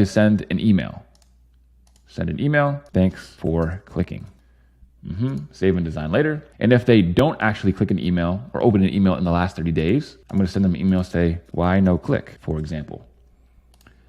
to send an email. Send an email. Thanks for clicking. Save and design later. And if they don't actually click an email or open an email in the last 30 days, I'm going to send them an email, say, why no click, for example.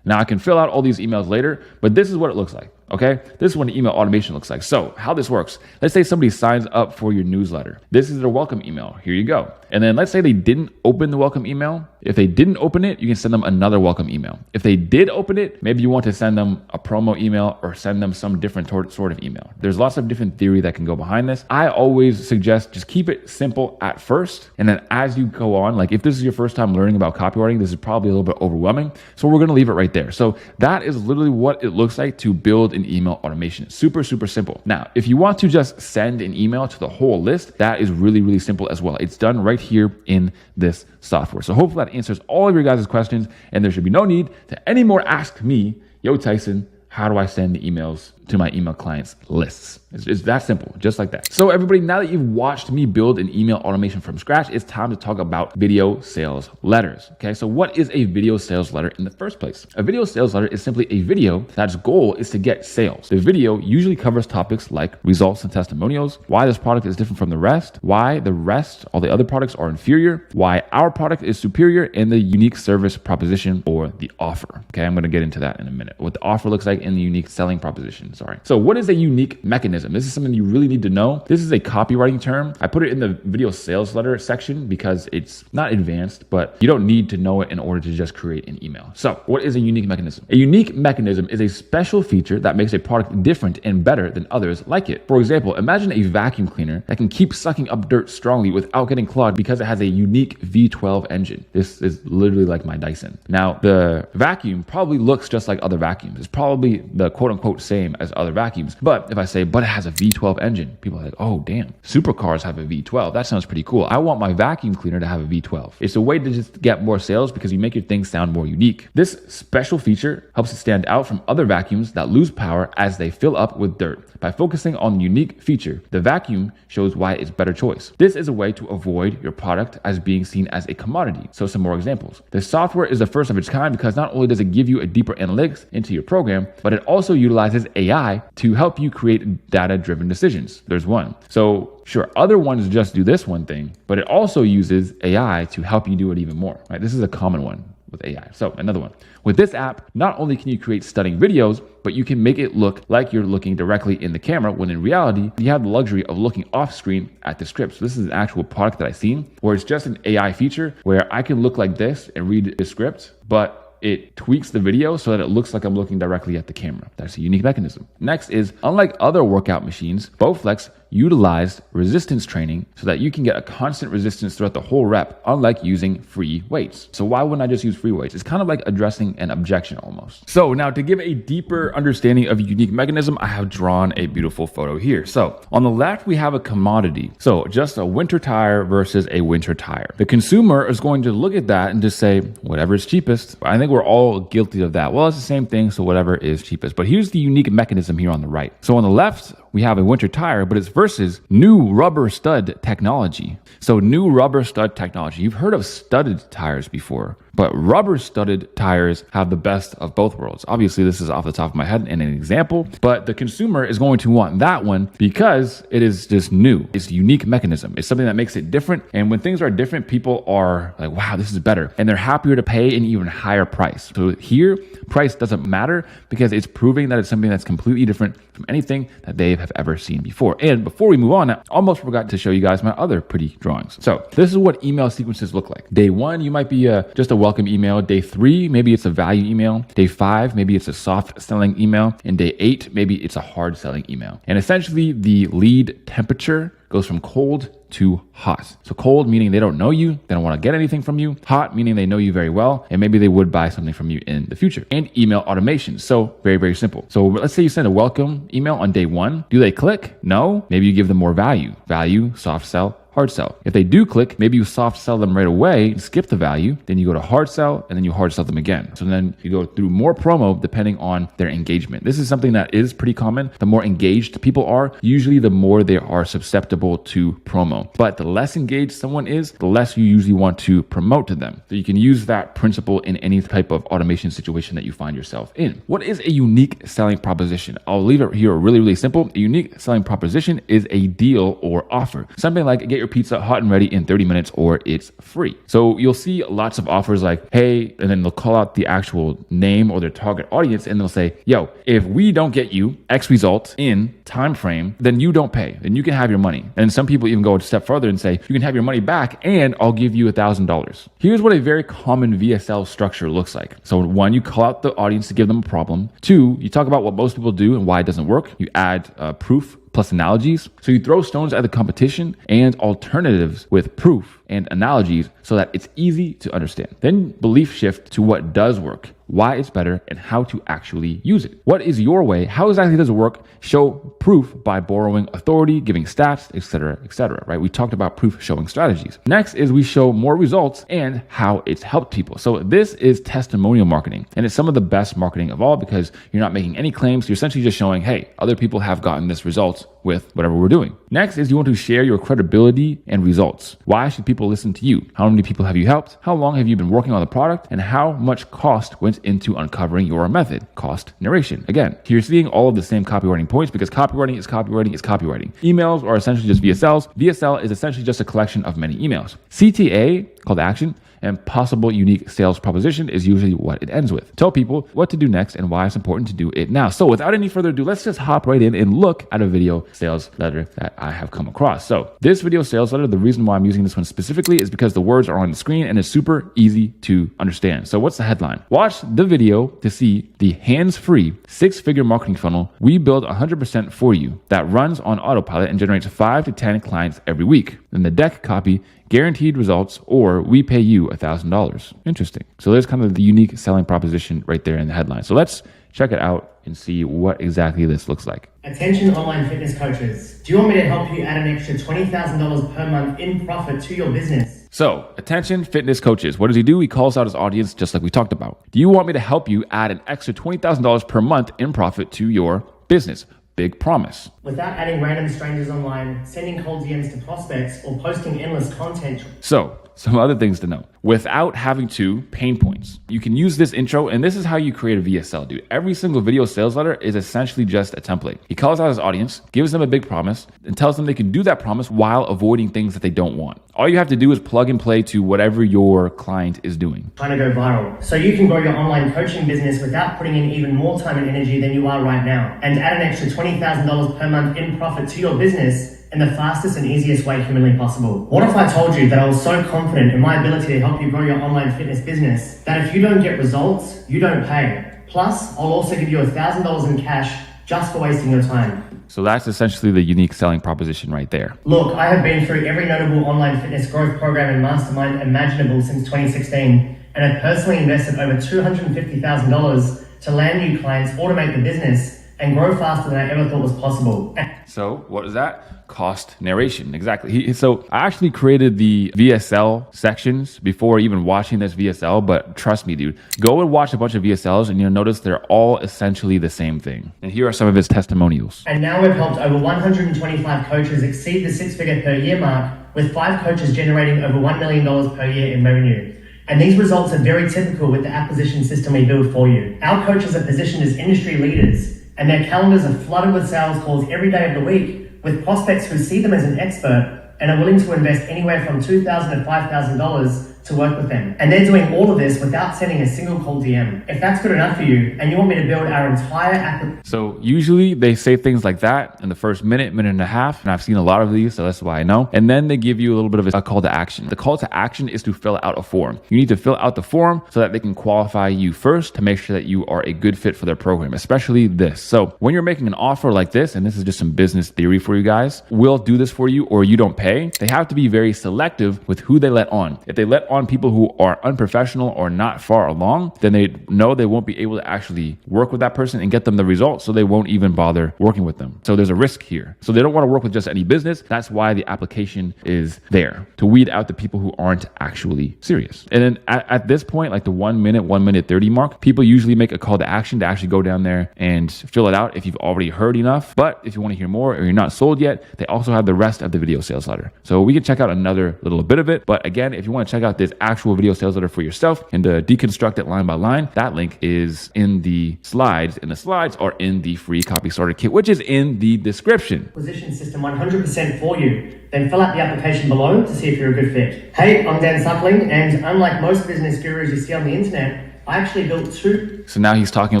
Now I can fill out all these emails later, but this is what it looks like. Okay, this is what an email automation looks like. So how this works, let's say somebody signs up for your newsletter. This is their welcome email. Here you go. And then let's say they didn't open the welcome email. If they didn't open it, you can send them another welcome email. If they did open it, maybe you want to send them a promo email or send them some different sort of email. There's lots of different theory that can go behind this. I always suggest just keep it simple at first. And then as you go on, like if this is your first time learning about copywriting, this is probably a little bit overwhelming. So we're going to leave it right there. So that is literally what it looks like to build an email automation. Super, super simple. Now, if you want to just send an email to the whole list, that is really, really simple as well. It's done right here in this software. So hopefully that answers all of your guys' questions, and there should be no need to any more ask me, yo, Tyson, how do I send the emails to my email clients lists? It's that simple, just like that. So everybody, now that you've watched me build an email automation from scratch, it's time to talk about video sales letters. Okay, so what is a video sales letter in the first place? A video sales letter is simply a video that's goal is to get sales. The video usually covers topics like results and testimonials, why this product is different from the rest, why the rest, all the other products are inferior, why our product is superior, and the unique service proposition or the offer. Okay, I'm gonna get into that in a minute. What the offer looks like and the unique selling proposition, sorry. So what is a unique mechanism? This is something you really need to know. This is a copywriting term. I put it in the video sales letter section because it's not advanced, but you don't need to know it in order to just create an email. So what is a unique mechanism? A unique mechanism is a special feature that makes a product different and better than others like it. For example, imagine a vacuum cleaner that can keep sucking up dirt strongly without getting clogged because it has a unique V12 engine. This is literally like my Dyson. Now, the vacuum probably looks just like other vacuums. It's probably the quote unquote same as other vacuums. But if I say, but it has a V12 engine, people are like, oh, damn, supercars have a V12. That sounds pretty cool. I want my vacuum cleaner to have a V12. It's a way to just get more sales because you make your thing sound more unique. This special feature helps it stand out from other vacuums that lose power as they fill up with dirt. By focusing on the unique feature, the vacuum shows why it's a better choice. This is a way to avoid your product as being seen as a commodity. So some more examples. The software is the first of its kind because not only does it give you a deeper analytics into your program, but it also utilizes AI to help you create data-driven decisions. There's one. So sure, other ones just do this one thing, but it also uses AI to help you do it even more, right? This is a common one with AI. So another one. With this app, not only can you create stunning videos, but you can make it look like you're looking directly in the camera when in reality, you have the luxury of looking off screen at the script. So this is an actual product that I've seen where it's just an AI feature where I can look like this and read the script, but it tweaks the video so that it looks like I'm looking directly at the camera. That's a unique mechanism. Next is, unlike other workout machines, Bowflex utilized resistance training so that you can get a constant resistance throughout the whole rep, unlike using free weights. So why wouldn't I just use free weights? It's kind of like addressing an objection almost. So now to give a deeper understanding of a unique mechanism, I have drawn a beautiful photo here. So on the left, we have a commodity. So just a winter tire versus a winter tire. The consumer is going to look at that and just say, whatever is cheapest. I think we're all guilty of that. Well, it's the same thing. So whatever is cheapest. But here's the unique mechanism here on the right. So on the left, we have a winter tire, but it's versus new rubber stud technology. So new rubber stud technology. You've heard of studded tires before, but rubber studded tires have the best of both worlds. Obviously, this is off the top of my head and an example, but the consumer is going to want that one because it is just new. It's a unique mechanism. It's something that makes it different. And when things are different, people are like, wow, this is better. And they're happier to pay an even higher price. So here, price doesn't matter because it's proving that it's something that's completely different from anything that they have ever seen before. And before we move on, I almost forgot to show you guys my other pretty drawings. So this is what email sequences look like. Day 1, you might be just a welcome email. Day 3, maybe it's a value email. Day 5, maybe it's a soft selling email. And day 8, maybe it's a hard selling email. And essentially the lead temperature goes from cold to hot. So cold meaning they don't know you, they don't want to get anything from you. Hot meaning they know you very well, and maybe they would buy something from you in the future. And email automation. So very, very simple. So let's say you send a welcome email on day 1. Do they click? No. Maybe you give them more value. Value, soft sell, hard sell. If they do click, maybe you soft sell them right away and skip the value. Then you go to hard sell and then you hard sell them again. So then you go through more promo depending on their engagement. This is something that is pretty common. The more engaged people are, usually the more they are susceptible to promo. But the less engaged someone is, the less you usually want to promote to them. So you can use that principle in any type of automation situation that you find yourself in. What is a unique selling proposition? I'll leave it here really, really simple. A unique selling proposition is a deal or offer. Something like get your pizza hot and ready in 30 minutes or it's free. So you'll see lots of offers like, hey, and then they'll call out the actual name or their target audience and they'll say, yo, if we don't get you X results in time frame, then you don't pay. Then you can have your money. And some people even go a step further and say, you can have your money back and I'll give you $1,000. Here's what a very common VSL structure looks like. So 1, you call out the audience to give them a problem. 2, you talk about what most people do and why it doesn't work. You add proof plus analogies. So you throw stones at the competition and alternatives with proof and analogies so that it's easy to understand. Then belief shift to what does work, why it's better, and how to actually use it. What is your way? How exactly does it work? Show proof by borrowing authority, giving stats, etc., right? We talked about proof showing strategies. Next is we show more results and how it's helped people. So this is testimonial marketing, and it's some of the best marketing of all because you're not making any claims. You're essentially just showing, hey, other people have gotten this result with whatever we're doing. Next is you want to share your credibility and results. Why should people listen to you? How many people have you helped? How long have you been working on the product? And how much cost went into uncovering your method? Cost narration. Again, you're seeing all of the same copywriting points because copywriting is copywriting is copywriting. Emails are essentially just VSLs. VSL is essentially just a collection of many emails. CTA, call to action, and possible unique sales proposition is usually what it ends with. Tell people what to do next and why it's important to do it now. So without any further ado, let's just hop right in and look at a video sales letter that I have come across. So this video sales letter, the reason why I'm using this one specifically is because the words are on the screen and it's super easy to understand. So what's the headline? Watch the video to see the hands-free 6-figure marketing funnel we build 100% for you that runs on autopilot and generates 5 to 10 clients every week. Then the deck copy, guaranteed results, or we pay you $1,000. Interesting. So there's kind of the unique selling proposition right there in the headline. So let's check it out and see what exactly this looks like. Attention online fitness coaches. Do you want me to help you add an extra $20,000 per month in profit to your business? So, attention fitness coaches. What does he do? He calls out his audience just like we talked about. Do you want me to help you add an extra $20,000 per month in profit to your business? Big promise. Without adding random strangers online, sending cold DMs to prospects, or posting endless content. So, some other things to know. Without having to pain points. You can use this intro, and this is how you create a VSL, dude. Every single video sales letter is essentially just a template. He calls out his audience, gives them a big promise, and tells them they can do that promise while avoiding things that they don't want. All you have to do is plug and play to whatever your client is doing. Trying to go viral. So you can grow your online coaching business without putting in even more time and energy than you are right now. And add an extra $20,000 per month in profit to your business in the fastest and easiest way humanly possible. What if I told you that I was so confident in my ability to help you grow your online fitness business that if you don't get results, you don't pay. Plus, I'll also give you $1,000 in cash just for wasting your time. So that's essentially the unique selling proposition right there. Look, I have been through every notable online fitness growth program and mastermind imaginable since 2016 and have personally invested over $250,000 to land new clients, automate the business, and grow faster than I ever thought was possible. So what is that? Cost narration. Exactly. So I actually created the VSL sections before even watching this VSL, but trust me, dude, go and watch a bunch of VSLs and you'll notice they're all essentially the same thing. And here are some of his testimonials. And now we've helped over 125 coaches exceed the 6-figure per year mark, with 5 coaches generating over $1 million per year in revenue. And these results are very typical with the acquisition system we build for you. Our coaches are positioned as industry leaders, and their calendars are flooded with sales calls every day of the week, with prospects who see them as an expert and are willing to invest anywhere from $2,000 to $5,000 to work with them. And they're doing all of this without sending a single cold DM. If that's good enough for you, and you want me to build our entire app. So usually they say things like that in the first minute and a half, and I've seen a lot of these, so that's why I know. And then they give you a little bit of a call to action. The call to action is to fill out a form. You need to fill out the form so that they can qualify you first to make sure that you are a good fit for their program, especially this. So when you're making an offer like this, and this is just some business theory for you guys, we'll do this for you or you don't pay. They have to be very selective with who they let on. If they let on on people who are unprofessional or not far along, then they know they won't be able to actually work with that person and get them the results, so they won't even bother working with them. So there's a risk here. So they don't want to work with just any business. That's why the application is there, to weed out the people who aren't actually serious. And then at this point, like the 1 minute 30 mark, people usually make a call to action to actually go down there and fill it out if you've already heard enough. But if you want to hear more or you're not sold yet, they also have the rest of the video sales letter. So we can check out another little bit of it. But again, if you want to check out this actual video sales letter for yourself and to deconstruct it line by line, that link is in the slides, and the slides are in the free copy starter kit, which is in the description. Acquisition system 100% for you. Then fill out the application below to see if you're a good fit. Hey, I'm Dan Suckling, and unlike most business gurus you see on the internet, I actually built two. So now he's talking a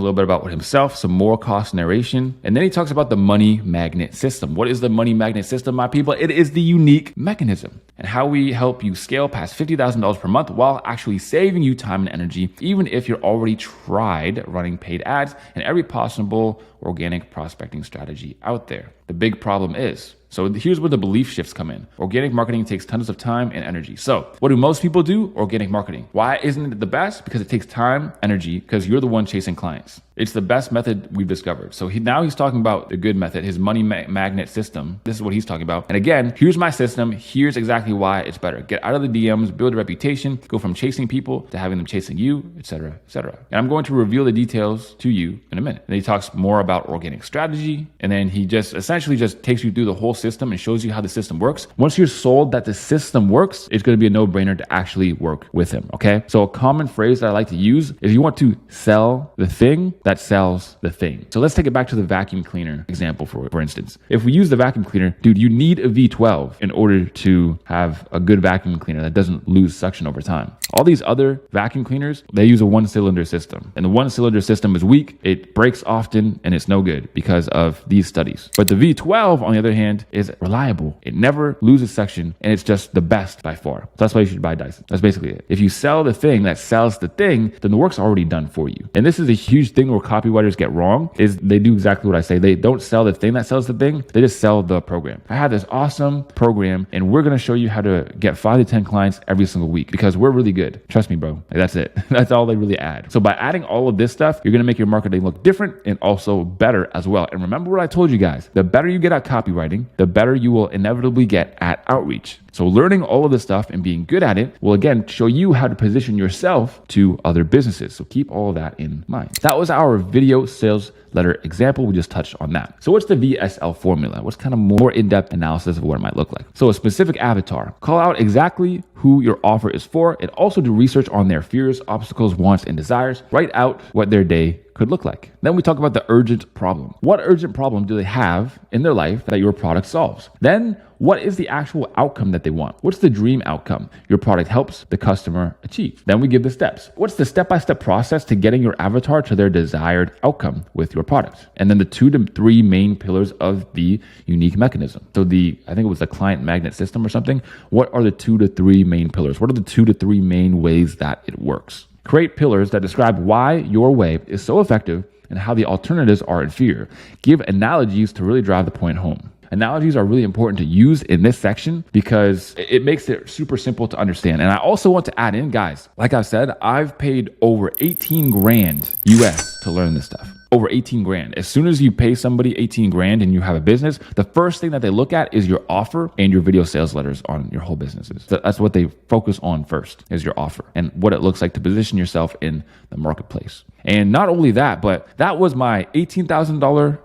little bit about himself, some more cost narration. And then he talks about the money magnet system. What is the money magnet system, my people? It is the unique mechanism and how we help you scale past $50,000 per month while actually saving you time and energy, even if you're already tried running paid ads and every possible organic prospecting strategy out there. The big problem is, so here's where the belief shifts come in. Organic marketing takes tons of time and energy. So what do most people do? Organic marketing. Why isn't it the best? Because it takes time, energy, because you're the one chasing clients. It's the best method we've discovered. So now he's talking about the good method, his money magnet system. This is what he's talking about. And again, here's my system. Here's exactly why it's better. Get out of the DMs, build a reputation, go from chasing people to having them chasing you, etc., etc. And I'm going to reveal the details to you in a minute. And he talks more about organic strategy. And then he just essentially just takes you through the whole system and shows you how the system works. Once you're sold that the system works, it's going to be a no-brainer to actually work with him. Okay. So a common phrase that I like to use is you want to sell the thing that sells the thing. So let's take it back to the vacuum cleaner example, for instance. If we use the vacuum cleaner, dude, you need a V12 in order to have a good vacuum cleaner that doesn't lose suction over time. All these other vacuum cleaners, they use a one-cylinder system. And the one-cylinder system is weak, it breaks often, and it's no good because of these studies. But the V12, on the other hand, is reliable. It never loses suction, and it's just the best by far. So that's why you should buy Dyson. That's basically it. If you sell the thing that sells the thing, then the work's already done for you. And this is a huge thing where copywriters get wrong, is they do exactly what I say. They don't sell the thing that sells the thing, they just sell the program. I have this awesome program, and we're gonna show you how to get 5 to 10 clients every single week because we're really good. Trust me, bro. Like, that's it. That's all they really add. So by adding all of this stuff, you're gonna make your marketing look different and also better as well. And remember what I told you guys, the better you get at copywriting, the better you will inevitably get at outreach. So learning all of this stuff and being good at it will again show you how to position yourself to other businesses. So keep all of that in mind. That was our video sales letter example. We just touched on that. So what's the VSL formula? What's kind of more in-depth analysis of what it might look like? So a specific avatar, call out exactly who your offer is for, and also do research on their fears, obstacles, wants, and desires. Write out what their day could look like. Then we talk about the urgent problem. What urgent problem do they have in their life that your product solves? Then what is the actual outcome that they want? What's the dream outcome your product helps the customer achieve? Then we give the steps. What's the step-by-step process to getting your avatar to their desired outcome with your product? And then the 2 to 3 main pillars of the unique mechanism. So I think it was the client magnet system or something. What are the 2 to 3 main pillars? What are the 2 to 3 main ways that it works? Create pillars that describe why your way is so effective and how the alternatives are inferior. Give analogies to really drive the point home. Analogies are really important to use in this section because it makes it super simple to understand. And I also want to add in, guys, like I said, I've paid over 18 grand US to learn this stuff. Over 18 grand. As soon as you pay somebody 18 grand and you have a business, the first thing that they look at is your offer and your video sales letters on your whole businesses. So that's what they focus on first, is your offer and what it looks like to position yourself in the marketplace. And not only that, but that was my $18,000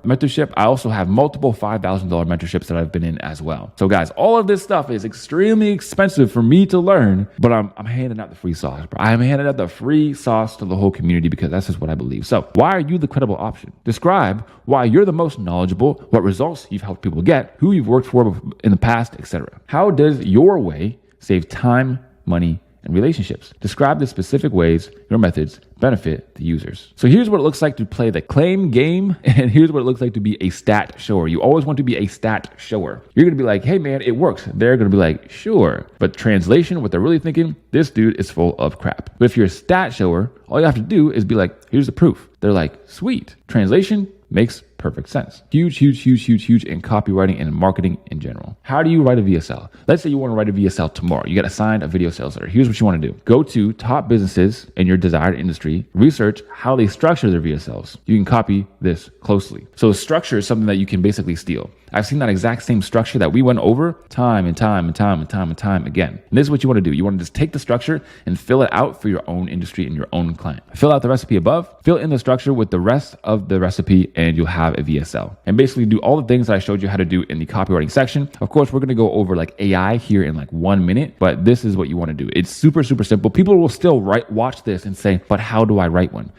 mentorship. I also have multiple $5,000 mentorships that I've been in as well. So guys, all of this stuff is extremely expensive for me to learn, but I'm handing out the free sauce, bro. I'm handing out the free sauce to the whole community because that's just what I believe. So why are you the credible option? Describe why you're the most knowledgeable, what results you've helped people get, who you've worked for in the past, etc. How does your way save time, money, and relationships? Describe the specific ways your methods benefit the users. So here's what it looks like to play the claim game, and here's what it looks like to be a stat shower. You always want to be a stat shower. You're going to be like, hey man, it works. They're going to be like, sure. But translation, what they're really thinking, this dude is full of crap. But if you're a stat shower, all you have to do is be like, here's the proof. They're like, sweet. Translation makes perfect sense. Huge in copywriting and in marketing in general. How do you write a VSL? Let's say you want to write a VSL tomorrow. You get assigned a video sales letter. Here's what you want to do. Go to top businesses in your desired industry, research how they structure their VSLs. You can copy this closely. So structure is something that you can basically steal. I've seen that exact same structure that we went over time and time again. And this is what you want to do. You want to just take the structure and fill it out for your own industry and your own client. Fill out the recipe above, fill in the structure with the rest of the recipe, and you'll have a VSL. And basically do all the things that I showed you how to do in the copywriting section. Of course, we're going to go over like AI here in like 1 minute, but this is what you want to do. It's super simple. People will still watch this and say, but how do I write one?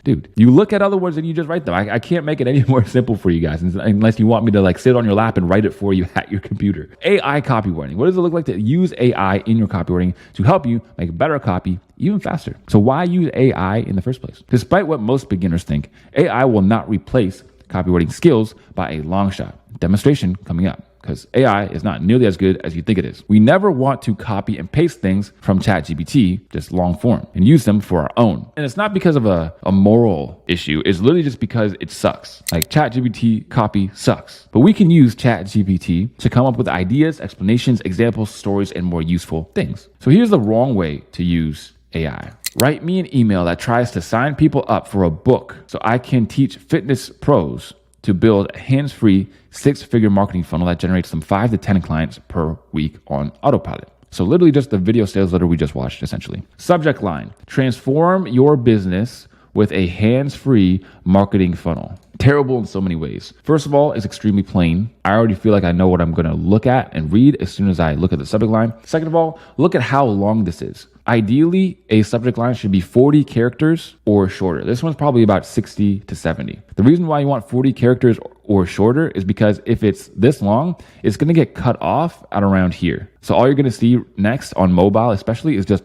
Dude, you look at other words and you just write them. I can't make it any more simple for you guys unless you want me to like sit on your lap and write it for you at your computer. AI copywriting. What does it look like to use AI in your copywriting to help you make better copy even faster? So why use AI in the first place? Despite what most beginners think, AI will not replace copywriting skills by a long shot. Demonstration coming up, because AI is not nearly as good as you think it is. We never want to copy and paste things from ChatGPT, just long form, and use them for our own. And it's not because of a moral issue. It's literally just because it sucks. Like ChatGPT copy sucks. But we can use ChatGPT to come up with ideas, explanations, examples, stories, and more useful things. So here's the wrong way to use AI. Write me an email that tries to sign people up for a book so I can teach fitness pros to build a hands-free 6-figure marketing funnel that generates them 5 to 10 clients per week on autopilot. So literally just the video sales letter we just watched, essentially. Subject line: transform your business with a hands-free marketing funnel. Terrible in so many ways. First of all, it's extremely plain. I already feel like I know what I'm going to look at and read as soon as I look at the subject line. Second of all, look at how long this is. Ideally, a subject line should be 40 characters or shorter. This one's probably about 60 to 70. The reason why you want 40 characters or shorter is because if it's this long, it's going to get cut off at around here. So all you're going to see next on mobile especially is just ...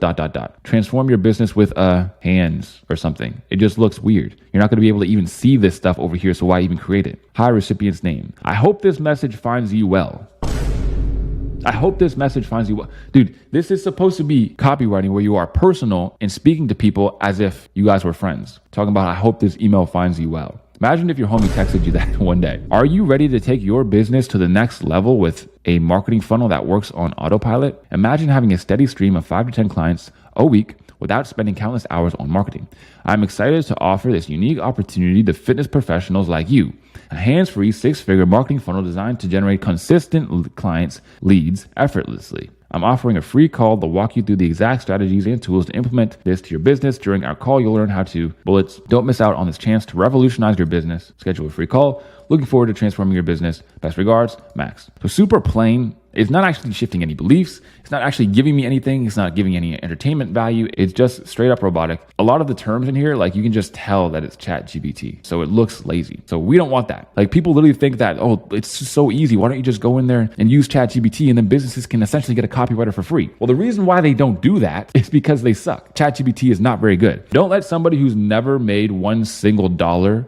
Transform your business with hands or something. It just looks weird. You're not going to be able to even see this stuff over here, so why even create it? Hi, recipient's name. I hope this message finds you well. Dude, this is supposed to be copywriting where you are personal and speaking to people as if you guys were friends. Talking about, I hope this email finds you well. Imagine if your homie texted you that one day. Are you ready to take your business to the next level with a marketing funnel that works on autopilot? Imagine having a steady stream of 5 to 10 clients a week without spending countless hours on marketing. I'm excited to offer this unique opportunity to fitness professionals like you. A hands-free 6-figure marketing funnel designed to generate consistent clients leads effortlessly. I'm offering a free call to walk you through the exact strategies and tools to implement this to your business. During our call, you'll learn how to bullets. Don't miss out on this chance to revolutionize your business. Schedule a free call. Looking forward to transforming your business. Best regards, Max. So super plain. It's not actually shifting any beliefs. It's not actually giving me anything. It's not giving any entertainment value. It's just straight up robotic. A lot of the terms in here, like you can just tell that it's ChatGPT. So it looks lazy. So we don't want that. Like people literally think that, oh, it's just so easy. Why don't you just go in there and use ChatGPT and then businesses can essentially get a copywriter for free? Well, the reason why they don't do that is because they suck. ChatGPT is not very good. Don't let somebody who's never made $1 single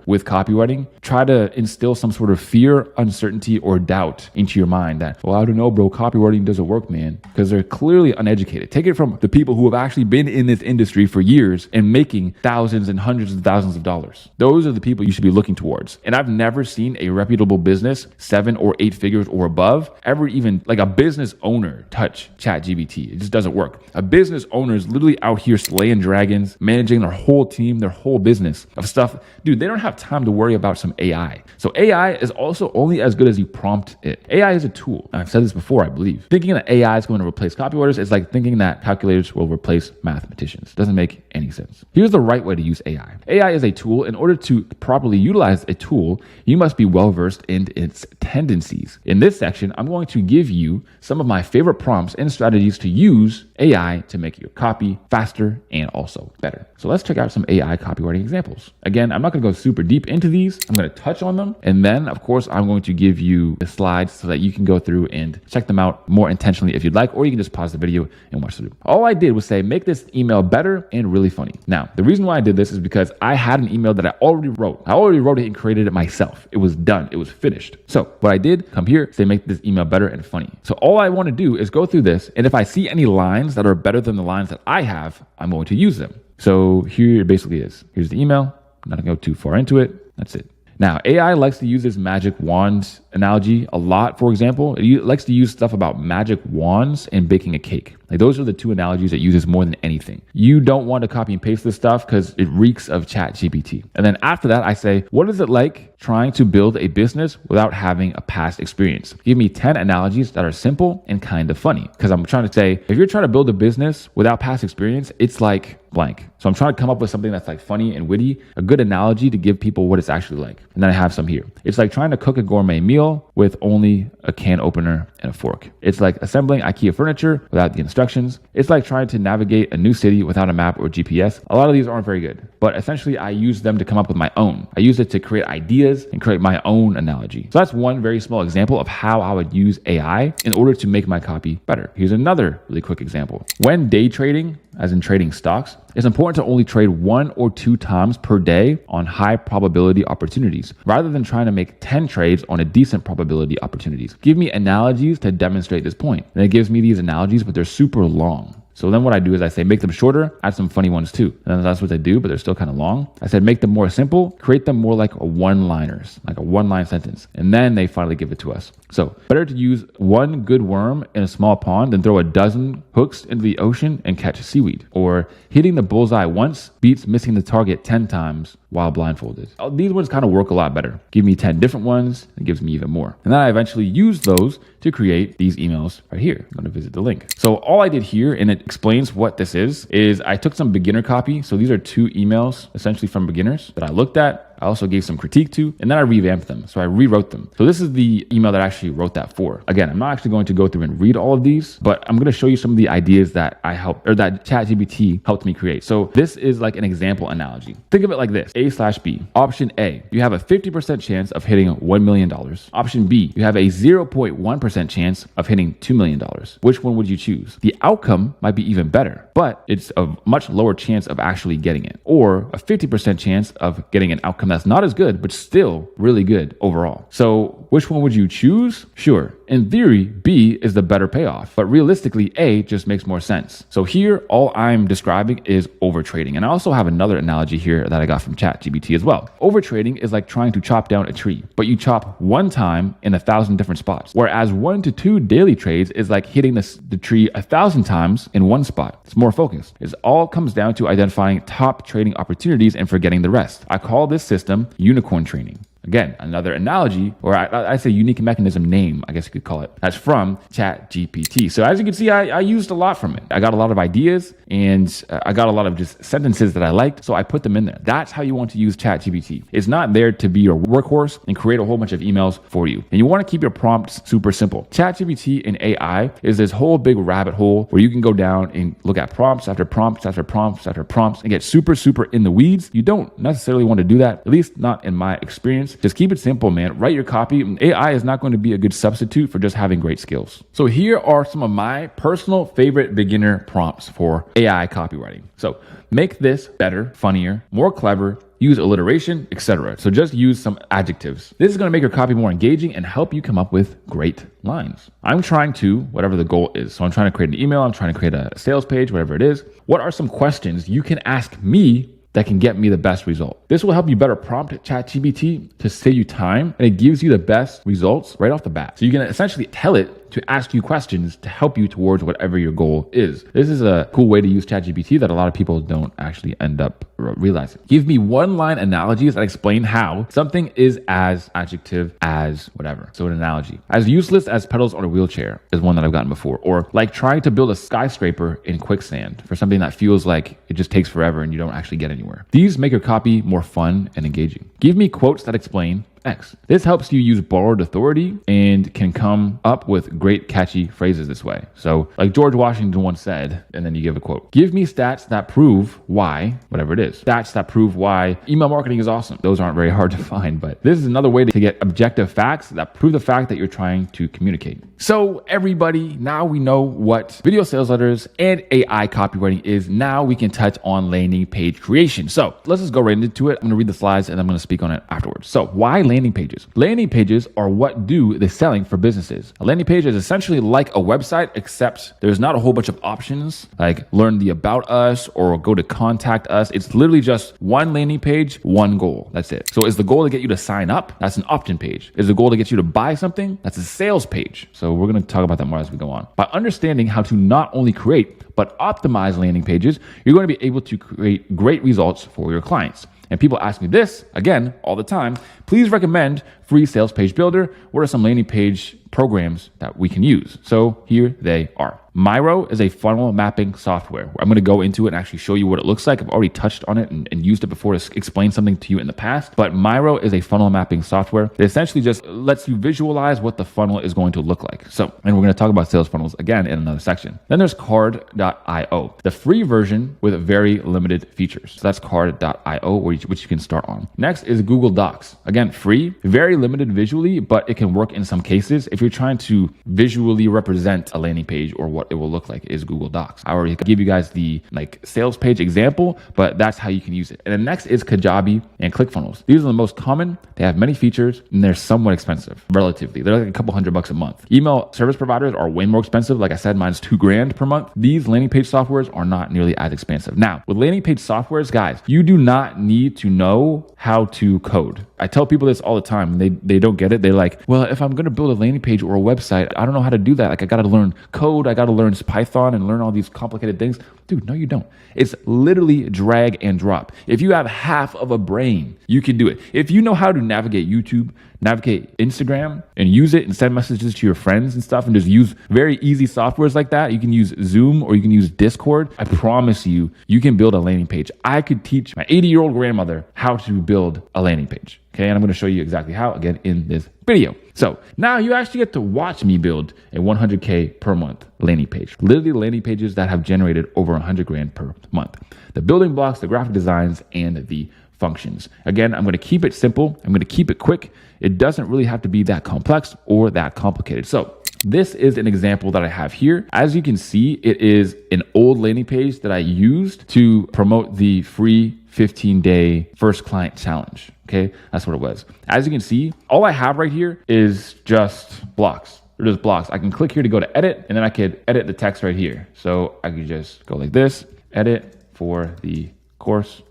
with copywriting try to instill some sort of fear, uncertainty, or doubt into your mind that, well, I don't know, bro, copywriting doesn't work, man, because they're clearly uneducated. Take it from the people who have actually been in this industry for years and making thousands and hundreds of thousands of dollars. Those are the people you should be looking towards. And I've never seen a reputable business, 7 or 8 figures or above, ever even like a business owner touch ChatGPT. It just doesn't work. A business owner is literally out here slaying dragons, managing their whole team, their whole business of stuff. Dude, they don't have time to worry about some AI. So AI is also only as good as you prompt it. AI is a tool. I've said this before, I believe. Thinking that AI is going to replace copywriters is like thinking that calculators will replace mathematicians. Doesn't make any sense. Here's the right way to use AI. AI is a tool. In order to properly utilize a tool, you must be well-versed in its tendencies. In this section, I'm going to give you some of my favorite prompts and strategies to use AI to make your copy faster and also better. So let's check out some AI copywriting examples. Again, I'm not going to go super deep into these. I'm going to touch on them. And then, of course, I'm going to give you the slides so that you can go through and check them out more intentionally if you'd like, or you can just pause the video and watch through. All I did was say, make this email better and really funny. Now, the reason why I did this is because I had an email that I already wrote. I already wrote it and created it myself. It was done. It was finished. So what I did, come here, say, make this email better and funny. So all I want to do is go through this. And if I see any lines that are better than the lines that I have, I'm going to use them. So here it basically is. Here's the email. I'm not going to go too far into it. That's it. Now, AI likes to use this magic wand analogy a lot. For example, it likes to use stuff about magic wands and baking a cake. Like those are the two analogies it uses more than anything. You don't want to copy and paste this stuff because it reeks of ChatGPT. And then after that, I say, what is it like trying to build a business without having a past experience? Give me 10 analogies that are simple and kind of funny. Because I'm trying to say, if you're trying to build a business without past experience, it's like blank. So I'm trying to come up with something that's like funny and witty, a good analogy to give people what it's actually like. And then I have some here. It's like trying to cook a gourmet meal with only a can opener and a fork. It's like assembling IKEA furniture without the instructions. It's like trying to navigate a new city without a map or GPS. A lot of these aren't very good, but essentially I use them to come up with my own. I use it to create ideas and create my own analogy. So that's one very small example of how I would use AI in order to make my copy better. Here's another really quick example. When day trading, as in trading stocks, it's important to only trade 1 or 2 times per day on high probability opportunities, rather than trying to make 10 trades on a decent probability opportunities. Give me analogies to demonstrate this point. And it gives me these analogies, but they're super long. So then what I do is I say, make them shorter, add some funny ones too. And that's what they do, but they're still kind of long. I said, make them more simple, create them more like a one-liners, like a one-line sentence. And then they finally give it to us. So better to use one good worm in a small pond than throw a dozen hooks into the ocean and catch seaweed. Or hitting the bullseye once beats missing the target 10 times while blindfolded. These ones kind of work a lot better. Give me 10 different ones, it gives me even more. And then I eventually use those to create these emails right here. I'm gonna visit the link. So all I did here, and it explains what this is I took some beginner copy. So these are 2 emails essentially from beginners that I looked at. I also gave some critique to, and then I revamped them. So I rewrote them. So this is the email that I actually wrote that for. Again, I'm not actually going to go through and read all of these, but I'm going to show you some of the ideas that that ChatGPT helped me create. So this is like an example analogy. Think of it like this: A/B. Option A, you have a 50% chance of hitting $1 million. Option B, you have a 0.1% chance of hitting $2 million. Which one would you choose? The outcome might be even better, but it's a much lower chance of actually getting it, or a 50% chance of getting an outcome that's not as good, but still really good overall. So which one would you choose? Sure, in theory, B is the better payoff, but realistically, A just makes more sense. So here, all I'm describing is overtrading. And I also have another analogy here that I got from ChatGPT as well. Overtrading is like trying to chop down a tree, but you chop one time in 1,000 different spots. Whereas 1 to 2 daily trades is like hitting the tree 1,000 times in one spot. It's more focused. It all comes down to identifying top trading opportunities and forgetting the rest. I call this system unicorn training. Again, another analogy, or I say unique mechanism name, I guess you could call it. That's from ChatGPT. So as you can see, I used a lot from it. I got a lot of ideas, and I got a lot of just sentences that I liked, so I put them in there. That's how you want to use ChatGPT. It's not there to be your workhorse and create a whole bunch of emails for you. And you want to keep your prompts super simple. ChatGPT and AI is this whole big rabbit hole where you can go down and look at prompts after prompts after prompts after prompts and get super in the weeds. You don't necessarily want to do that, at least not in my experience. Just keep it simple, man. Write your copy. AI is not going to be a good substitute for just having great skills. So here are some of my personal favorite beginner prompts for AI copywriting. So make this better, funnier, more clever, use alliteration, etc. So just use some adjectives. This is going to make your copy more engaging and help you come up with great lines. I'm trying to, whatever the goal is. So I'm trying to create an email. I'm trying to create a sales page, whatever it is. What are some questions you can ask me that can get me the best result? This will help you better prompt ChatGPT to save you time, and it gives you the best results right off the bat. So you can essentially tell it to ask you questions to help you towards whatever your goal is. This is a cool way to use ChatGPT that a lot of people don't actually end up realizing. Give me one-line analogies that explain how something is as adjective as whatever. So an analogy. As useless as pedals on a wheelchair is one that I've gotten before. Or like trying to build a skyscraper in quicksand for something that feels like it just takes forever and you don't actually get anywhere. These make your copy more fun and engaging. Give me quotes that explain X. This helps you use borrowed authority and can come up with great catchy phrases this way. So like George Washington once said, and then you give a quote. Give me stats that prove why, whatever it is. Stats that prove why email marketing is awesome. Those aren't very hard to find, but this is another way to get objective facts that prove the fact that you're trying to communicate. So everybody, now we know what video sales letters and AI copywriting is. Now we can touch on landing page creation. So let's just go right into it. I'm going to read the slides and I'm going to speak on it afterwards. So why landing landing pages? Landing pages are what do the selling for businesses. A landing page is essentially like a website, except there's not a whole bunch of options like learn the about us or go to contact us. It's literally just one landing page, one goal. That's it. So is the goal to get you to sign up? That's an opt-in page. Is the goal to get you to buy something? That's a sales page. So we're going to talk about that more as we go on. By understanding how to not only create, but optimize landing pages, you're going to be able to create great results for your clients. And people ask me this, again, all the time, please recommend free sales page builder. What are some landing page programs that we can use? So here they are. Miro is a funnel mapping software. I'm going to go into it and actually show you what it looks like. I've already touched on it and used it before to explain something to you in the past. But Miro is a funnel mapping software that essentially just lets you visualize what the funnel is going to look like. So, and we're going to talk about sales funnels again in another section. Then there's card.io, the free version with very limited features. So that's card.io, which you can start on. Next is Google Docs. Again, free, very limited visually, but it can work in some cases. If you're trying to visually represent a landing page or what it will look like is Google Docs. I already give you guys the sales page example, but that's how you can use it. And then next is Kajabi and ClickFunnels. These are the most common. They have many features and they're somewhat expensive relatively. They're like a couple $100 a month. Email service providers are way more expensive. Like I said, mine's $2,000 per month. These landing page softwares are not nearly as expensive. Now, with landing page softwares, guys, you do not need to know how to code. I tell people this all the time. They don't get it. They're like, well, if I'm going to build a landing page or a website, I don't know how to do that. Like I got to learn code. I got to learn Python and learn all these complicated things. Dude, no, you don't. It's literally drag and drop. If you have half of a brain, you can do it. If you know how to navigate YouTube, navigate Instagram and use it and send messages to your friends and stuff and just use very easy softwares like that, you can use Zoom or you can use Discord. I promise you, you can build a landing page. I could teach my 80-year-old grandmother how to build a landing page. Okay, and I'm going to show you exactly how, again, in this video. So now you actually get to watch me build a 100K per month landing page. Literally landing pages that have generated over 100 grand per month. The building blocks, the graphic designs, and the functions. Again, I'm going to keep it simple. I'm going to keep it quick. It doesn't really have to be that complex or that complicated. So this is an example that I have here. As you can see, it is an old landing page that I used to promote the free 15-day first client challenge. Okay, that's what it was. As you can see, all I have right here is just blocks. They're just blocks. I can click here to go to edit, and then I could edit the text right here. So I could just go like this, edit for the course,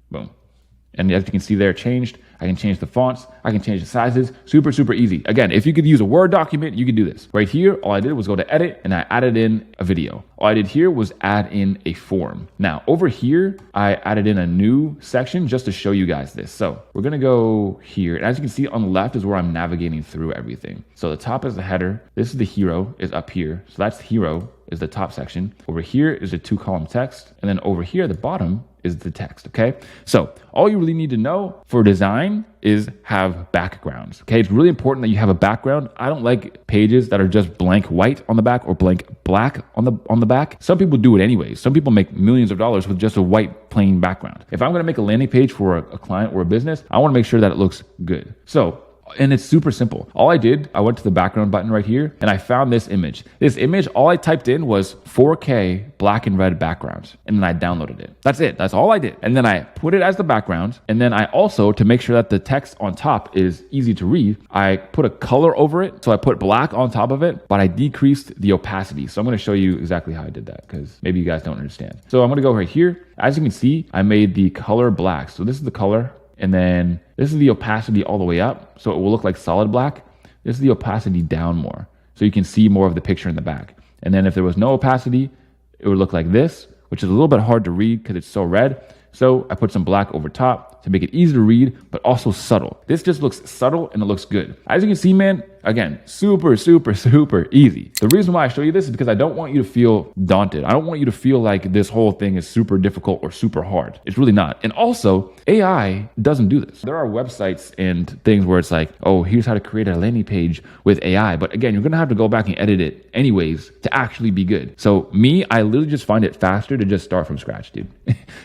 boom. And as you can see there, changed. I can change the fonts. I can change the sizes. Super, super easy. Again, if you could use a Word document, you could do this. Right here, all I did was go to edit and I added in a video. All I did here was add in a form. Now, over here, I added in a new section just to show you guys this. So we're going to go here. And as you can see on the left is where I'm navigating through everything. So the top is the header. This is the hero is up here. So that's the hero is the top section. Over here is the 2-column text. And then over here at the bottom is the text, okay? So all you really need to know for design is have backgrounds, okay? It's really important that you have a background. I don't like pages that are just blank white on the back or blank black on the back. Some people do it anyways. Some people make millions of dollars with just a white plain background. If I'm gonna make a landing page for a client or a business, I wanna make sure that it looks good. So, and it's super simple. All I did, I went to the background button right here and I found this image. This image, all I typed in was 4K black and red backgrounds. And then I downloaded it. That's it. That's all I did. And then I put it as the background. And then I also, to make sure that the text on top is easy to read, I put a color over it. So I put black on top of it, but I decreased the opacity. So I'm going to show you exactly how I did that because maybe you guys don't understand. So I'm going to go right here. As you can see, I made the color black. So this is the color. And then this is the opacity all the way up. So it will look like solid black. This is the opacity down more. So you can see more of the picture in the back. And then if there was no opacity, it would look like this, which is a little bit hard to read because it's so red. So I put some black over top to make it easy to read, but also subtle. This just looks subtle and it looks good. As you can see, man, again, super, super, super easy. The reason why I show you this is because I don't want you to feel daunted. I don't want you to feel like this whole thing is super difficult or super hard. It's really not. And also, AI doesn't do this. There are websites and things where it's like, oh, here's how to create a landing page with AI. But again, you're going to have to go back and edit it anyways to actually be good. So me, I literally just find it faster to just start from scratch, dude.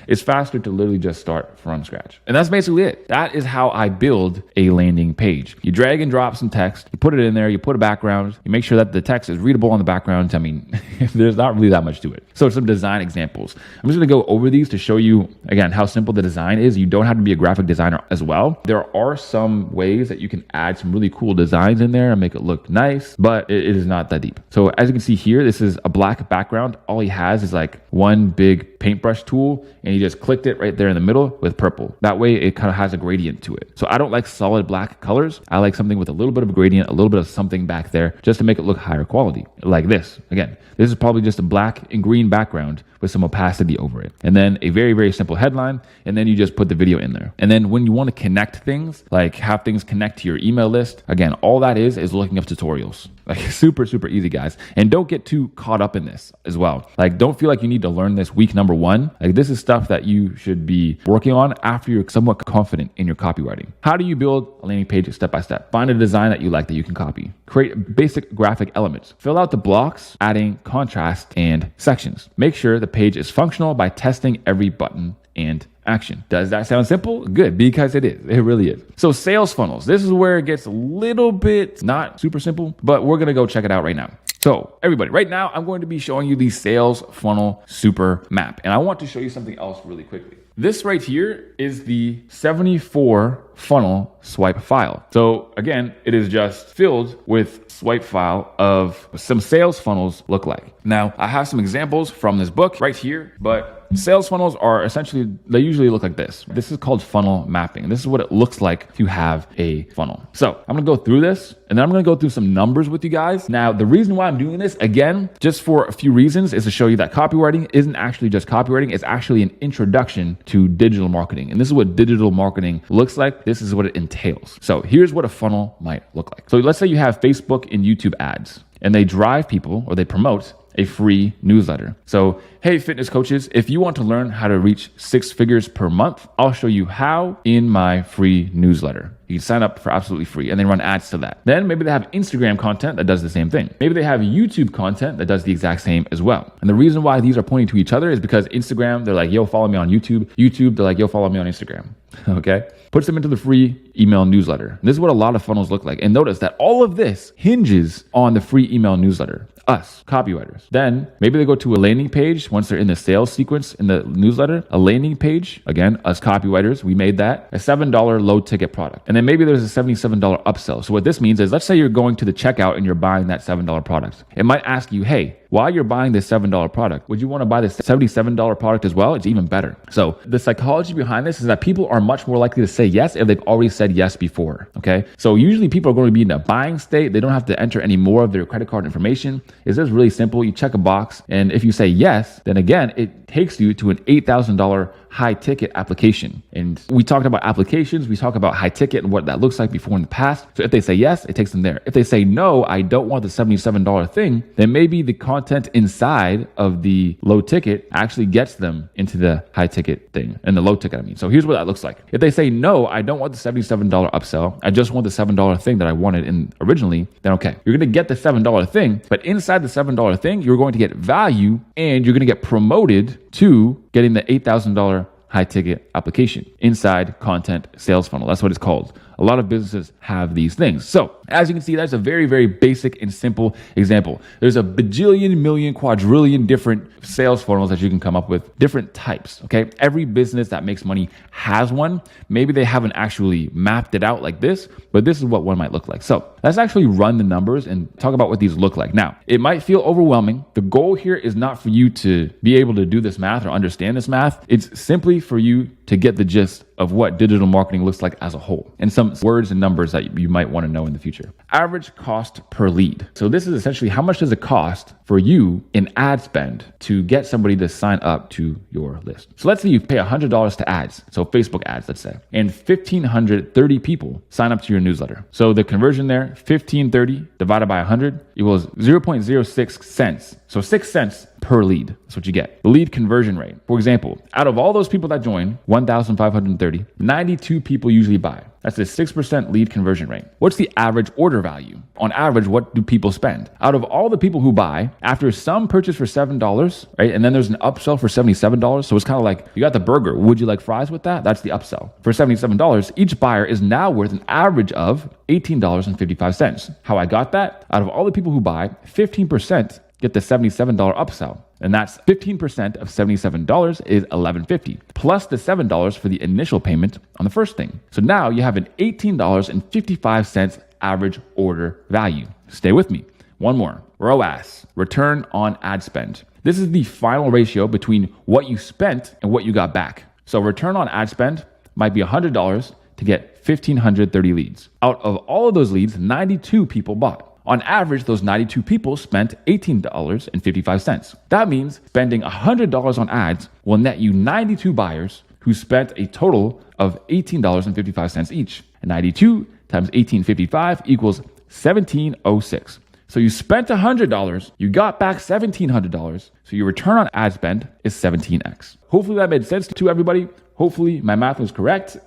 It's faster to literally just start from scratch. And that's basically it. That is how I build a landing page. You drag and drop some text, you put it in there, you put a background, you make sure that the text is readable on the background. I mean, there's not really that much to it. So some design examples. I'm just gonna go over these to show you, again, how simple the design is. You don't have to be a graphic designer as well. There are some ways that you can add some really cool designs in there and make it look nice, but it is not that deep. So as you can see here, this is a black background. All he has is like one big paintbrush tool, and he just clicked it right there in the middle with purple. That way it kind of has a gradient to it. So I don't like solid black colors. I like something with a little bit of a gradient, a little bit of something back there, just to make it look higher quality. Like this. Again, this is probably just a black and green background with some opacity over it. And then a very, very simple headline. And then you just put the video in there. And then when you want to connect things, like have things connect to your email list, again, all that is looking up tutorials. Like super, super easy, guys. And don't get too caught up in this as well. Like, don't feel like you need to learn this week number one. Like, this is stuff that you should be working on after you're somewhat confident in your copywriting. How do you build a landing page step by step? Find a design that you like that you can copy. Create basic graphic elements. Fill out the blocks, adding contrast and sections. Make sure the page is functional by testing every button and action. Does that sound simple? Good, because it is. It really is. So sales funnels. This is where it gets a little bit not super simple, but we're going to go check it out right now. So everybody, right now, I'm going to be showing you the sales funnel super map. And I want to show you something else really quickly. This right here is the 74 funnel swipe file. So again, it is just filled with swipe file of some sales funnels look like. Now, I have some examples from this book right here, but sales funnels are essentially, they usually look like this. This is called funnel mapping. This is what it looks like to have a funnel. So I'm gonna go through this and then I'm gonna go through some numbers with you guys. Now, the reason why I'm doing this, again, just for a few reasons, is to show you that copywriting isn't actually just copywriting. It's actually an introduction to digital marketing. And this is what digital marketing looks like. This is what it entails. So here's what a funnel might look like. So let's say you have Facebook and YouTube ads and they drive people or they promote a free newsletter. So, hey, fitness coaches, if you want to learn how to reach 6 figures per month, I'll show you how in my free newsletter. You can sign up for absolutely free and then run ads to that. Then maybe they have Instagram content that does the same thing. Maybe they have YouTube content that does the exact same as well. And the reason why these are pointing to each other is because Instagram, they're like, yo, follow me on YouTube. YouTube, they're like, yo, follow me on Instagram. Okay? Puts them into the free email newsletter. And this is what a lot of funnels look like. And notice that all of this hinges on the free email newsletter. Us, copywriters. Then maybe they go to a landing page once they're in the sales sequence in the newsletter, a landing page, again, us copywriters, we made that, a $7 low ticket product. And then maybe there's a $77 upsell. So what this means is, let's say you're going to the checkout and you're buying that $7 product. It might ask you, hey, while you're buying this $7 product, would you want to buy this $77 product as well? It's even better. So the psychology behind this is that people are much more likely to say yes if they've already said yes before, okay? So usually people are going to be in a buying state. They don't have to enter any more of their credit card information. It's just really simple. You check a box, and if you say yes, then again, it takes you to an $8,000 high ticket application. And we talked about applications. We talked about high ticket and what that looks like before in the past. So if they say yes, it takes them there. If they say no, I don't want the $77 thing, then maybe the content inside of the low ticket actually gets them into the high ticket thing, and the low ticket, I mean. So here's what that looks like. If they say no, I don't want the $77 upsell, I just want the $7 thing that I wanted in originally, then okay, you're going to get the $7 thing, but inside the $7 thing, you're going to get value and you're going to get promoted to getting the $8,000 high ticket application inside content sales funnel. That's what it's called. A lot of businesses have these things. So as you can see, that's a very, very basic and simple example. There's a bajillion, million, quadrillion different sales funnels that you can come up with, different types, okay? Every business that makes money has one. Maybe they haven't actually mapped it out like this, but this is what one might look like. So let's actually run the numbers and talk about what these look like. Now, it might feel overwhelming. The goal here is not for you to be able to do this math or understand this math. It's simply for you to get the gist of what digital marketing looks like as a whole, and some words and numbers that you might want to know in the future. Average cost per lead. So this is essentially how much does it cost for you in ad spend to get somebody to sign up to your list. So let's say you pay $100 to ads. So Facebook ads, let's say, and 1,530 people sign up to your newsletter. So the conversion there, 1,530 divided by 100 equals 0.06 cents. So 6 cents per lead. That's what you get. The lead conversion rate. For example, out of all those people that join, 1,530. 92 people usually buy. That's a 6% lead conversion rate. What's the average order value? On average, what do people spend? Out of all the people who buy, after some purchase for $7, right? And then there's an upsell for $77. So it's kind of like, you got the burger. Would you like fries with that? That's the upsell. For $77, each buyer is now worth an average of $18.55. How I got that? Out of all the people who buy, 15% get the $77 upsell. And that's 15% of $77 is $11.50 plus the $7 for the initial payment on the first thing. So now you have an $18.55 average order value. Stay with me. One more. ROAS, return on ad spend. This is the final ratio between what you spent and what you got back. So return on ad spend might be $100 to get 1,530 leads. Out of all of those leads, 92 people bought. On average, those 92 people spent $18.55. That means spending $100 on ads will net you 92 buyers who spent a total of $18.55 each. And 92 times $18.55 equals $1,706. So you spent $100, you got back $1,700. So your return on ad spend is 17x. Hopefully that made sense to everybody. Hopefully my math was correct.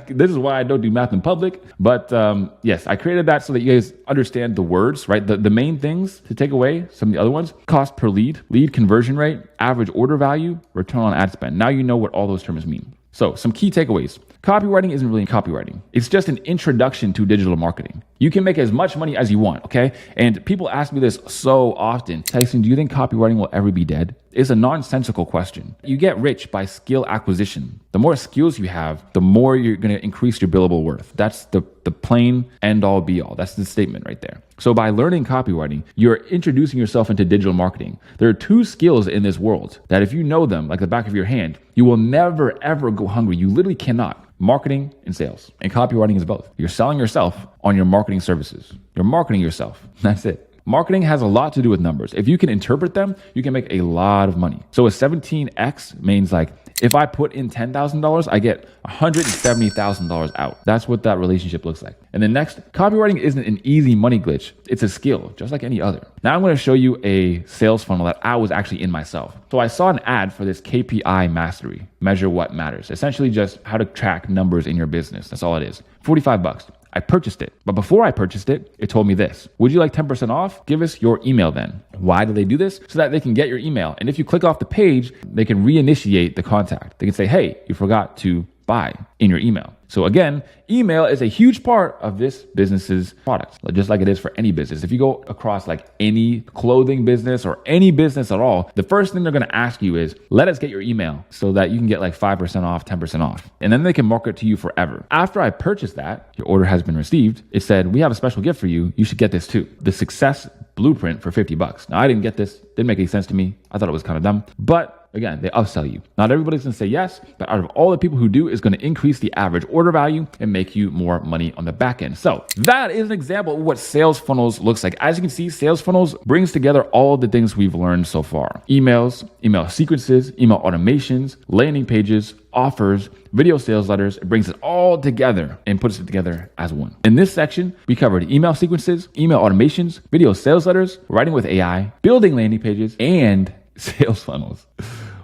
This is why I don't do math in public. But yes, I created that so that you guys understand the words, right? The main things to take away, some of the other ones: cost per lead, lead conversion rate, average order value, return on ad spend. Now you know what all those terms mean. So some key takeaways. Copywriting isn't really copywriting. It's just an introduction to digital marketing. You can make as much money as you want, okay? And people ask me this so often. Tyson, do you think copywriting will ever be dead? It's a nonsensical question. You get rich by skill acquisition. The more skills you have, the more you're going to increase your billable worth. That's the plain end all be all. That's the statement right there. So by learning copywriting, you're introducing yourself into digital marketing. There are two skills in this world that if you know them like the back of your hand, you will never, ever go hungry. You literally cannot. Marketing and sales. And copywriting is both. You're selling yourself on your marketing services. You're marketing yourself. That's it. Marketing has a lot to do with numbers. If you can interpret them, you can make a lot of money. So a 17x means like, if I put in $10,000, I get $170,000 out. That's what that relationship looks like. And then next, copywriting isn't an easy money glitch. It's a skill, just like any other. Now I'm going to show you a sales funnel that I was actually in myself. So I saw an ad for this KPI mastery, measure what matters. Essentially just how to track numbers in your business. That's all it is. $45. I purchased it. But before I purchased it, it told me this: would you like 10% off? Give us your email then. Why do they do this? So that they can get your email. And if you click off the page, they can reinitiate the contact. They can say, hey, you forgot to buy in your email. So again, email is a huge part of this business's product, just like it is for any business. If you go across like any clothing business or any business at all, the first thing they're going to ask you is, let us get your email so that you can get like 5% off, 10% off. And then they can market to you forever. After I purchased that, your order has been received. It said, we have a special gift for you. You should get this too. The success blueprint for $50. Now I didn't get this. Didn't make any sense to me. I thought it was kind of dumb, but again, they upsell you. Not everybody's going to say yes, but out of all the people who do, is going to increase the average order value and make you more money on the back end. So that is an example of what sales funnels looks like. As you can see, sales funnels brings together all of the things we've learned so far: emails, email sequences, email automations, landing pages, offers, video sales letters. It brings it all together and puts it together as one. In this section, we covered email sequences, email automations, video sales letters, writing with AI, building landing pages, and sales funnels.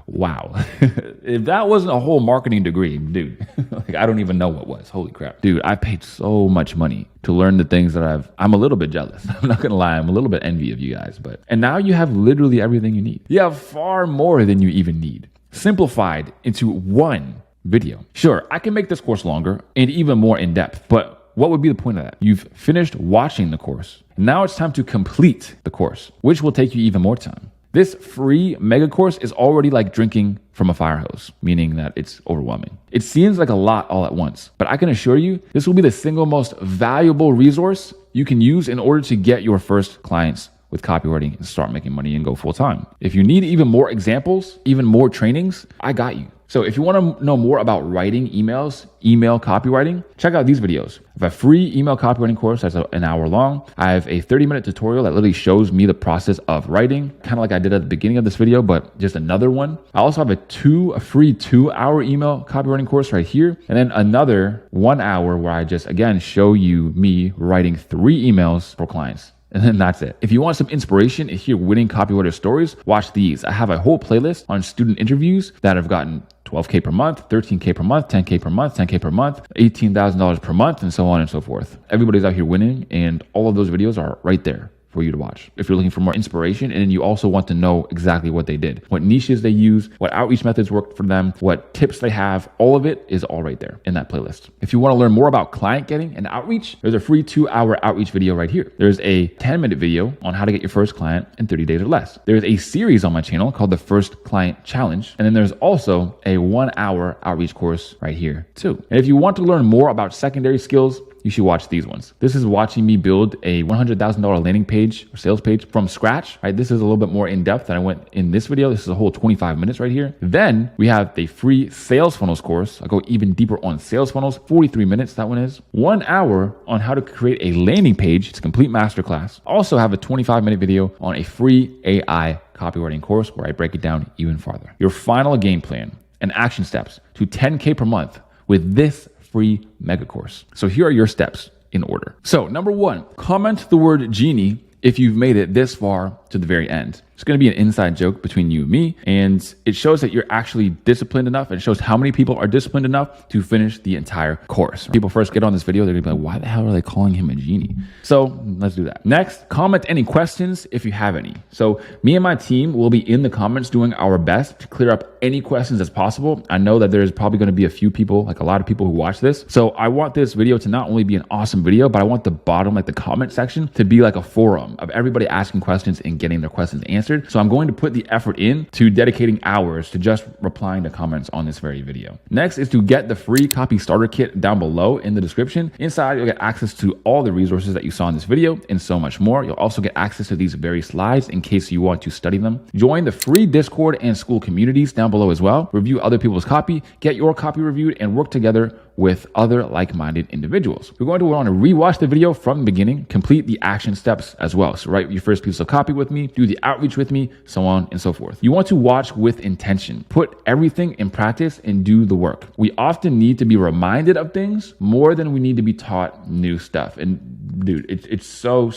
Wow. If that wasn't a whole marketing degree, dude, like I don't even know what was. Holy crap. Dude, I paid so much money to learn the things that I'm a little bit jealous. I'm not going to lie. I'm a little bit envy of you guys, and now you have literally everything you need. You have far more than you even need, simplified into one video. Sure, I can make this course longer and even more in depth, but what would be the point of that? You've finished watching the course. Now it's time to complete the course, which will take you even more time. This free mega course is already like drinking from a fire hose, meaning that it's overwhelming. It seems like a lot all at once, but I can assure you, this will be the single most valuable resource you can use in order to get your first clients with copywriting and start making money and go full time. If you need even more examples, even more trainings, I got you. So if you want to know more about writing emails, email copywriting, check out these videos. I have a free email copywriting course that's an hour long. I have a 30-minute tutorial that literally shows me the process of writing, kind of like I did at the beginning of this video, but just another one. I also have a free 2-hour email copywriting course right here. And then another 1 hour where I just, again, show you me writing 3 emails for clients. And then that's it. If you want some inspiration and hear winning copywriter stories, watch these. I have a whole playlist on student interviews that have gotten 12K per month, 13K per month, 10K per month, 10K per month, $18,000 per month, and so on and so forth. Everybody's out here winning, and all of those videos are right there for you to watch. If you're looking for more inspiration and you also want to know exactly what they did, what niches they use, what outreach methods worked for them, what tips they have, all of it is all right there in that playlist. If you want to learn more about client getting and outreach, there's a free 2-hour outreach video right here. There's a 10-minute video on how to get your first client in 30 days or less. There's a series on my channel called the First Client Challenge. And then there's also a 1-hour outreach course right here too. And if you want to learn more about secondary skills, you should watch these ones. This is watching me build a $100,000 landing page or sales page from scratch, right? This is a little bit more in depth than I went in this video. This is a whole 25 minutes right here. Then we have the free sales funnels course. I go even deeper on sales funnels, 43 minutes. That one is 1 hour on how to create a landing page. It's a complete masterclass. Also have a 25-minute video on a free AI copywriting course where I break it down even farther. Your final game plan and action steps to 10K per month with this free mega course. So here are your steps in order. So number 1, comment the word genie if you've made it this far to the very end. It's going to be an inside joke between you and me, and it shows that you're actually disciplined enough, and it shows how many people are disciplined enough to finish the entire course. When people first get on this video, they're going to be like, why the hell are they calling him a genie? So let's do that. Next, comment any questions if you have any. So me and my team will be in the comments doing our best to clear up any questions as possible. I know that there's probably going to be a few people, like a lot of people who watch this. So I want this video to not only be an awesome video, but I want the bottom, like the comment section, to be like a forum of everybody asking questions and getting their questions answered. So I'm going to put the effort in to dedicating hours to just replying to comments on this very video. Next is to get the free copy starter kit down below in the description. Inside, you'll get access to all the resources that you saw in this video and so much more. You'll also get access to these very slides in case you want to study them. Join the free Discord and school communities down below as well. Review other people's copy, get your copy reviewed, and work together with other like-minded individuals. We're going to want to rewatch the video from the beginning, complete the action steps as well. So write your first piece of copy with me, do the outreach with me, so on and so forth. You want to watch with intention, put everything in practice and do the work. We often need to be reminded of things more than we need to be taught new stuff. And dude, it's so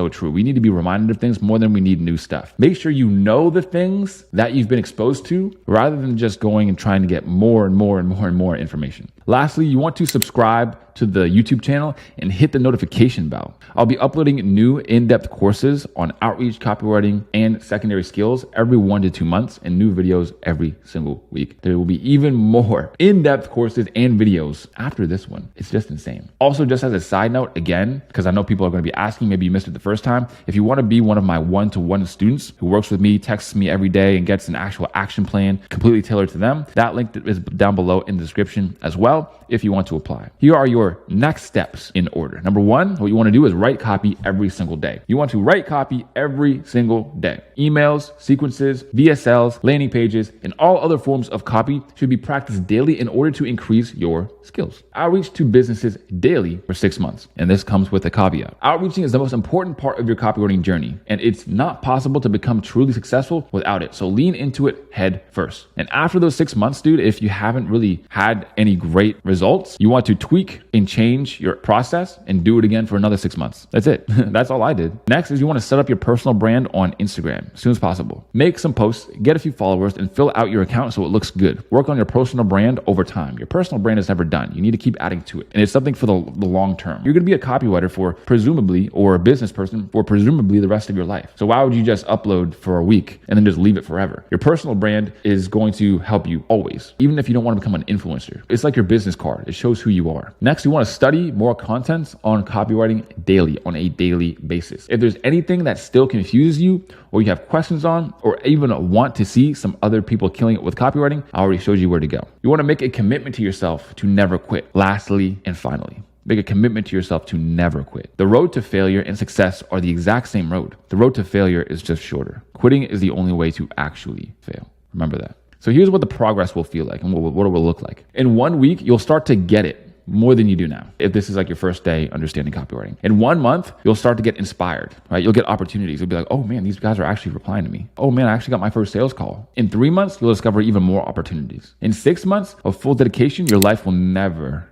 true. We need to be reminded of things more than we need new stuff. Make sure you know the things that you've been exposed to rather than just going and trying to get more and more information. Lastly, you want to subscribe to the YouTube channel and hit the notification bell. I'll be uploading new in-depth courses on outreach, copywriting, and secondary skills every 1 to 2 months and new videos every single week. There will be even more in-depth courses and videos after this one. It's just insane. Also, just as a side note, again, because I know people are going to be asking, maybe you missed it the first time. If you want to be one of my 1-to-1 students who works with me, texts me every day, and gets an actual action plan completely tailored to them, that link is down below in the description as well if you want to apply. Here are your next steps in order. Number 1, what you want to do is write copy every single day. You want to write copy every single day. Emails, sequences, VSLs, landing pages, and all other forms of copy should be practiced daily in order to increase your skills. Outreach to businesses daily for 6 months. And this comes with a caveat. Outreaching is the most important part of your copywriting journey, and it's not possible to become truly successful without it. So lean into it head first. And after those 6 months, dude, if you haven't really had any great results, you want to tweak and change your process and do it again for another 6 months. That's it. That's all I did. Next is you want to set up your personal brand on Instagram as soon as possible. Make some posts, get a few followers, and fill out your account so it looks good. Work on your personal brand over time. Your personal brand is never done. You need to keep adding to it. And it's something for the long term. You're going to be a copywriter for presumably, or a business person for presumably the rest of your life. So why would you just upload for a week and then just leave it forever? Your personal brand is going to help you always, even if you don't want to become an influencer. It's like your business card. It shows who you are. Next, you want to study more content on copywriting daily, on a daily basis. If there's anything that still confuses you or you have questions on, or even want to see some other people killing it with copywriting, I already showed you where to go. You want to make a commitment to yourself to never quit. Lastly, and finally, make a commitment to yourself to never quit. The road to failure and success are the exact same road. The road to failure is just shorter. Quitting is the only way to actually fail. Remember that. So here's what the progress will feel like and what it will look like. In 1 week, you'll start to get it more than you do now. If this is like your first day understanding copywriting. In 1 month, you'll start to get inspired, right? You'll get opportunities. You'll be like, oh man, these guys are actually replying to me. Oh man, I actually got my first sales call. In 3 months, you'll discover even more opportunities. In 6 months of full dedication, your life will never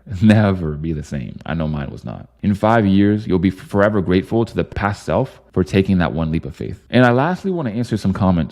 be the same. I know mine was not. In 5 years, you'll be forever grateful to the past self for taking that one leap of faith. And I lastly want to answer some common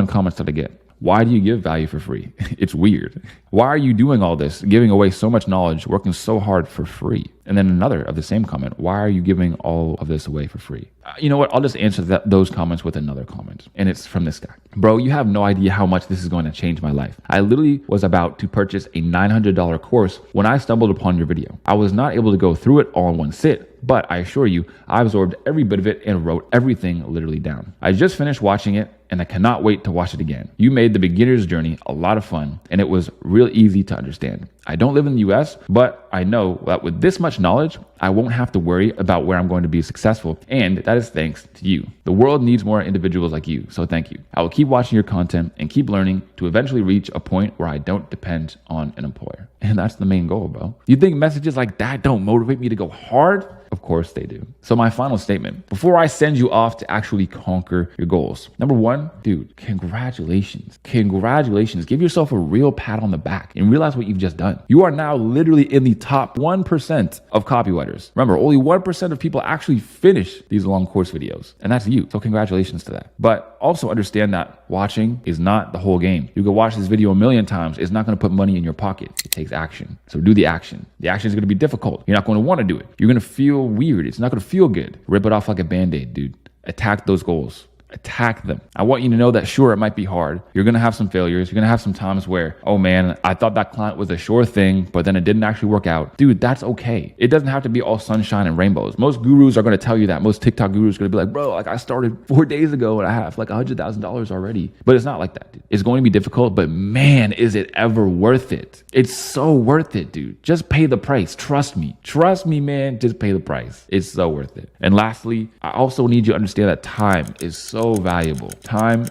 comments that I get. Why do you give value for free? It's weird. Why are you doing all this, giving away so much knowledge, working so hard for free? And then another of the same comment, why are you giving all of this away for free? You know what? I'll just answer those comments with another comment. And it's from this guy. Bro, you have no idea how much this is going to change my life. I literally was about to purchase a $900 course when I stumbled upon your video. I was not able to go through it all in one sit, but I assure you, I absorbed every bit of it and wrote everything literally down. I just finished watching it and I cannot wait to watch it again. You made the beginner's journey a lot of fun and it was real easy to understand. I don't live in the US, but I know that with this much knowledge, I won't have to worry about where I'm going to be successful. And that is thanks to you. The world needs more individuals like you. So thank you. I will keep watching your content and keep learning to eventually reach a point where I don't depend on an employer. And that's the main goal, bro. You think messages like that don't motivate me to go hard? Of course they do. So my final statement, before I send you off to actually conquer your goals. Number one, dude, congratulations. Congratulations. Give yourself a real pat on the back and realize what you've just done. You are now literally in the top 1% of copywriters. Remember, only 1% of people actually finish these long course videos, and that's you. So congratulations to that. But also understand that watching is not the whole game. You can watch this video a million times. It's not going to put money in your pocket. It takes action. So do the action. The action is going to be difficult. You're not going to want to do it. You're going to feel weird. It's not going to feel good. Rip it off like a Band-Aid, dude. Attack those goals. Attack them. I want you to know that sure, it might be hard. You're going to have some failures. You're going to have some times where, oh man, I thought that client was a sure thing, but then it didn't actually work out. Dude, that's okay. It doesn't have to be all sunshine and rainbows. Most gurus are going to tell you that. Most TikTok gurus are going to be like, bro, like I started 4 days ago and I have like $100,000 already. But it's not like that, dude. It's going to be difficult, but man, is it ever worth it? It's so worth it, dude. Just pay the price. Trust me. Trust me, man. Just pay the price. It's so worth it. And lastly, I also need you to understand that time is so valuable. Time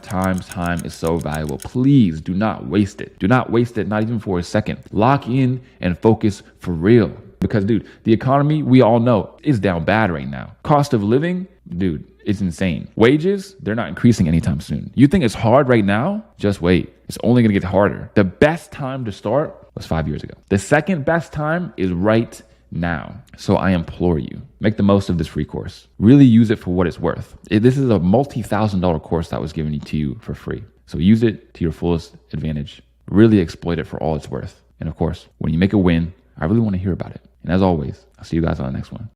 is so valuable. Please do not waste it. Do not waste it, not even for a second. Lock in and focus for real. Because, dude, the economy, we all know, is down bad right now. Cost of living, dude, it's insane. Wages, they're not increasing anytime soon. You think it's hard right now? Just wait. It's only going to get harder. The best time to start was 5 years ago. The second best time is right now. So I implore you, make the most of this free course. Really use it for what it's worth. This is a multi-$1,000 course that was given to you for free. So use it to your fullest advantage. Really exploit it for all it's worth. And of course, when you make a win, I really want to hear about it. And as always, I'll see you guys on the next one.